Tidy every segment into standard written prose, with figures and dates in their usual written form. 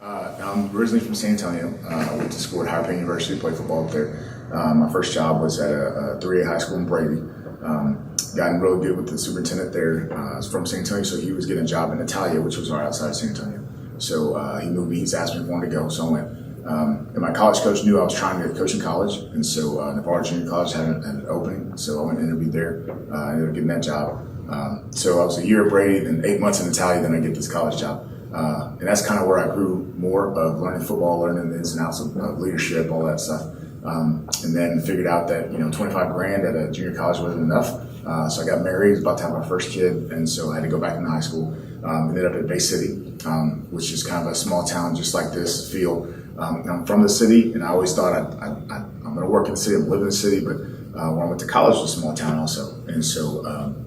I'm originally from San Antonio. I went to school at Higher Penn University, played football up there. My first job was at a 3A high school in Brady. Gotten really good with the superintendent there. I was from San Antonio, so he was getting a job in Italia, which was right outside of San Antonio. So he moved me. He's asked me if I wanted to go, so I went. And my college coach knew I was trying to coach in college, and so Navarre Junior College had an opening, so I went and interviewed there. I ended up getting that job. So I was a year at Brady, then 8 months in Italia, then I get this college job. And that's kind of where I grew more of learning football, learning the ins and outs of leadership, all that stuff. And then figured out that, $25,000 at a junior college wasn't enough. So I got married, was about to have my first kid, and so I had to go back into high school. Ended up at Bay City, which is kind of a small town just like this feel. I'm from the city, and I always thought I'm going to work in the city, I'm living in the city, but when I went to college, it was a small town also. And so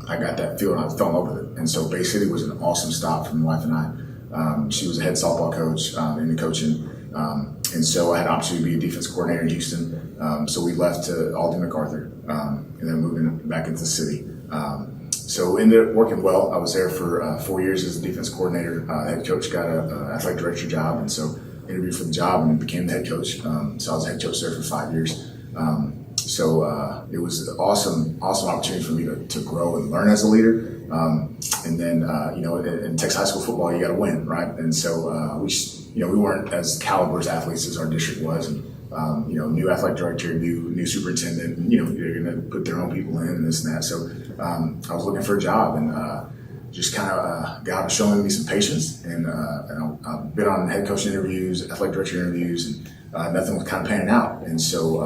I got that feel, and I fell in love with it. And so Bay City was an awesome stop for my wife and I. She was a head softball coach into coaching. And so I had an opportunity to be a defense coordinator in Houston. So we left to Alden MacArthur and then moving back into the city. So ended up working well. I was there for 4 years as a defense coordinator. Head coach, got an athletic director job, and so interviewed for the job and became the head coach. So I was head coach there for 5 years. So it was an awesome opportunity for me to grow and learn as a leader. And then, in Texas high school football, you got to win, right? And so we weren't as caliber as athletes as our district was. And, new athletic director, new superintendent, and, they're going to put their own people in and this and that. So I was looking for a job and just kind of God was showing me some patience. And I've been on head coach interviews, athletic director interviews, and nothing was kind of panning out. And so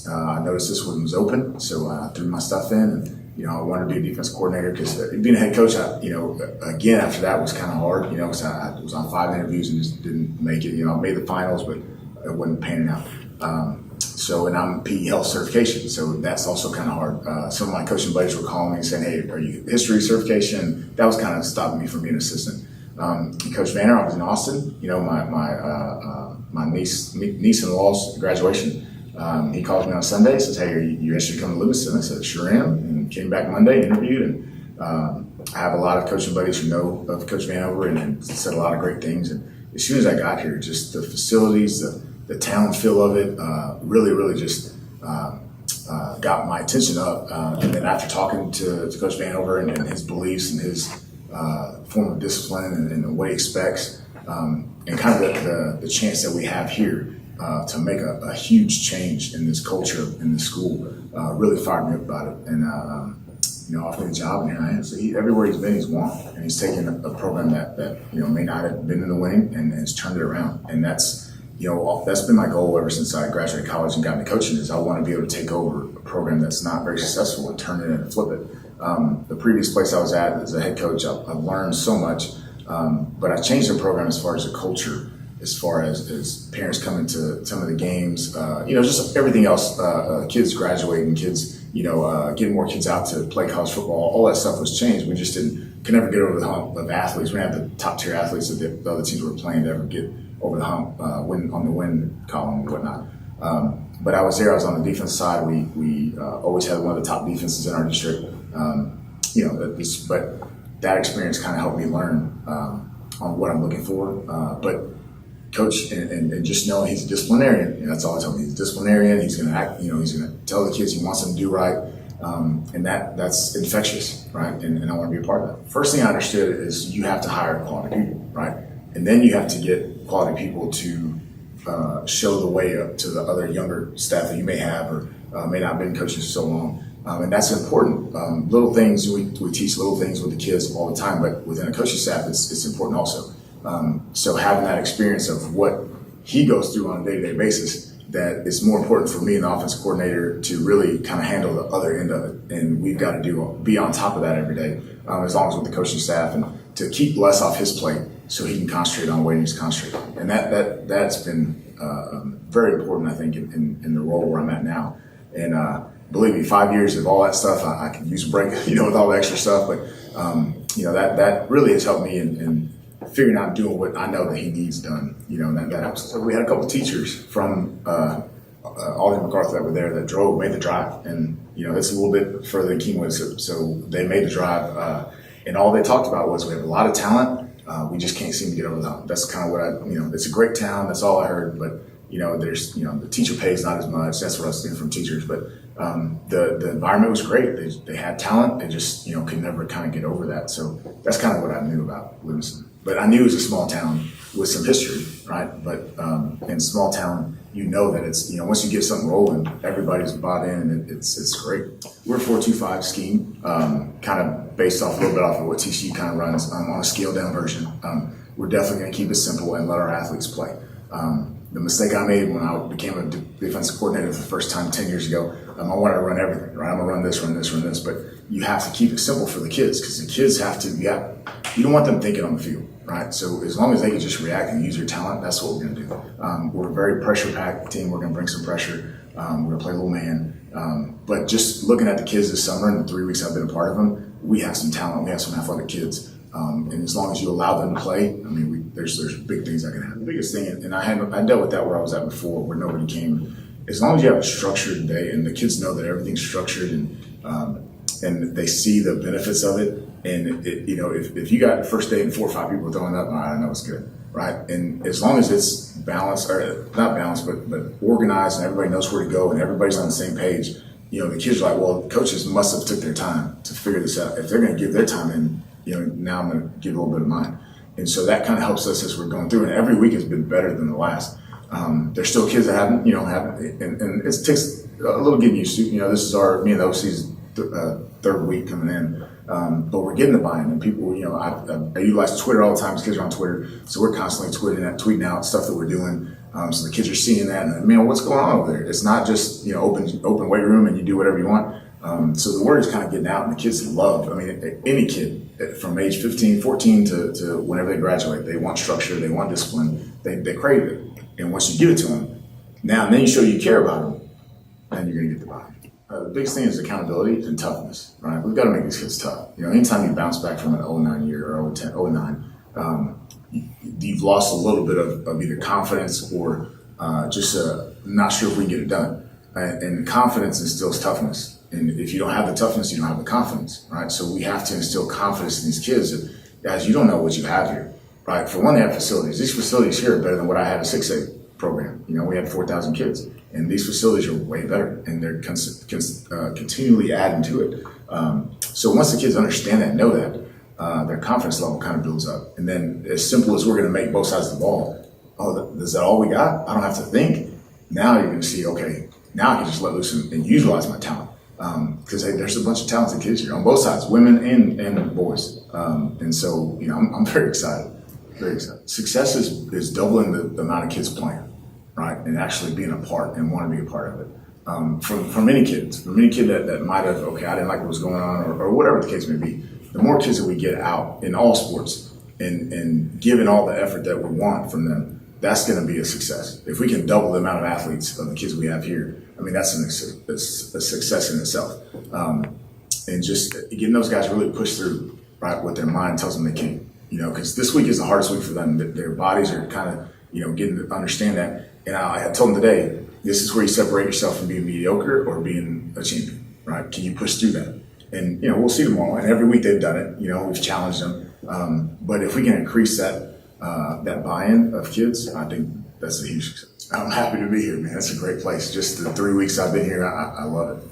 I noticed this one was open, so I threw my stuff in, and I wanted to be a defense coordinator because being a head coach, again after that was kind of hard, because I was on 5 interviews and just didn't make it. I made the finals, but it wasn't panning out. And I'm PE health certification, so that's also kind of hard. Some of my coaching buddies were calling me and saying, "Hey, are you history certification?" That was kind of stopping me from being an assistant. Coach Vanner, I was in Austin. My niece-in-law's graduation. He calls me on Sunday, says, "Hey, are you interested in coming to Livingston?" I said, "Sure am," and came back Monday, interviewed, and I have a lot of coaching buddies who know of Coach Vanover and said a lot of great things. And as soon as I got here, just the facilities, the town feel of it, really just got my attention up. And then after talking to Coach Vanover and his beliefs and his form of discipline and what he expects, and kind of the chance that we have here, to make a huge change in this culture in the school, really fired me up about it. And offered me a job, and here I am. So everywhere he's been, he's won, and he's taken a program that may not have been in the winning and has turned it around. And that's been my goal ever since I graduated college and got into coaching. Is I want to be able to take over a program that's not very successful and turn it and flip it. The previous place I was at as a head coach, I've learned so much, but I changed the program as far as the culture. As far as parents coming to some of the games, just everything else, kids graduating, kids, getting more kids out to play college football, all that stuff was changed. We just could never get over the hump of athletes. We didn't have the top tier athletes that the other teams were playing to ever get over the hump, win on the win column and whatnot. But I was there, I was on the defense side. We always had one of the top defenses in our district. But that experience kind of helped me learn on what I'm looking for. But Coach, and just knowing he's a disciplinarian, and that's all I tell him. He's a disciplinarian. He's going to act. He's going to tell the kids he wants them to do right, and that's infectious, right? And I want to be a part of that. First thing I understood is you have to hire quality people, right? And then you have to get quality people to show the way up to the other younger staff that you may have or may not have been coaching for so long, and that's important. Little things we teach little things with the kids all the time, but within a coaching staff, it's important also. So having that experience of what he goes through on a day-to-day basis, that it's more important for me, an offensive coordinator, to really kind of handle the other end of it. And we've got to be on top of that every day, as long as with the coaching staff, and to keep less off his plate so he can concentrate on what he needs to concentrate on. And that's been very important, I think, in the role where I'm at now. And believe me, 5 years of all that stuff, I could use a break, with all the extra stuff. But, that really has helped me in figuring out doing what I know that he needs done, and that helps. So we had a couple of teachers from Alden MacArthur that were there that made the drive, and it's a little bit further than Kingwood, so they made the drive, and all they talked about was we have a lot of talent, we just can't seem to get over the hump. That's kind of what it's a great town. That's all I heard. But, there's, the teacher pay is not as much. That's what I was getting from teachers. But the environment was great. They had talent. They just, could never kind of get over that. So that's kind of what I knew about Livingston. But I knew it was a small town with some history, right? But in small town, that it's, once you get something rolling, everybody's bought in, and it's great. We're a 4-2-5 scheme, kind of based off a little bit off of what TCU kind of runs on a scaled down version. We're definitely going to keep it simple and let our athletes play. The mistake I made when I became a defensive coordinator for the first time 10 years ago, I wanted to run everything, right? I'm going to run this, but you have to keep it simple for the kids, because the kids have to, you don't want them thinking on the field, right? So as long as they can just react and use their talent, that's what we're going to do. We're a very pressure-packed team. We're going to bring some pressure. We're going to play little man. But just looking at the kids this summer and the 3 weeks I've been a part of them, we have some talent. We have some athletic kids. And as long as you allow them to play, there's big things that can happen. The biggest thing, and I dealt with that where I was at before, where nobody came. As long as you have a structured day and the kids know that everything's structured and they see the benefits of it, and if you got the first day and 4 or 5 people throwing up, I know it's good, right? And as long as it's balanced, or not balanced, but organized, and everybody knows where to go, and everybody's on the same page, the kids are like, well, coaches must have took their time to figure this out. If they're going to give their time in, now I'm going to give a little bit of mine. And so that kind of helps us as we're going through. And every week has been better than the last. There's still kids that haven't, and it takes a little getting used to. This is me and the OC's third week coming in. But we're getting the buy-in, and people, I utilize Twitter all the time. Kids are on Twitter, so we're constantly tweeting out stuff that we're doing. So the kids are seeing that, and man, what's going on over there? It's not just open weight room and you do whatever you want. So the word is kind of getting out, and the kids love. Any kid from age 15, 14 to whenever they graduate, they want structure, they want discipline, they crave it. And once you give it to them, and then you show you care about them, then you're going to get the buy-in. The biggest thing is accountability and toughness, right? We've got to make these kids tough. Anytime you bounce back from an 09 year or 010, 09, you've lost a little bit of either confidence or just not sure if we can get it done. And confidence instills toughness. And if you don't have the toughness, you don't have the confidence, right? So we have to instill confidence in these kids that, guys, you don't know what you have here, right? For one, they have facilities. These facilities here are better than what I had at 6A program. We had 4,000 kids. And these facilities are way better, and they're continually adding to it. So once the kids understand that, know that, their confidence level kind of builds up. And then as simple as we're going to make both sides of the ball, is that all we got? I don't have to think. Now you're going to see, okay, now I can just let loose and utilize my talent. Because there's a bunch of talented kids here on both sides, women and boys. And so, I'm very excited, very excited. Success is doubling the amount of kids playing, right? And actually being a part and want to be a part of it. From any kids, that might have, I didn't like what was going on or whatever the case may be. The more kids that we get out in all sports and given all the effort that we want from them, that's going to be a success. If we can double the amount of athletes of the kids we have here, that's a success in itself. And just getting those guys really push through, right, what their mind tells them they can't. Because this week is the hardest week for them. Their bodies are kind of, getting to understand that. And I told them today, this is where you separate yourself from being mediocre or being a champion, right? Can you push through that? And, we'll see tomorrow. And every week they've done it. We've challenged them. But if we can increase that buy-in of kids, I think that's a huge success. I'm happy to be here, man. It's a great place. Just the 3 weeks I've been here, I love it.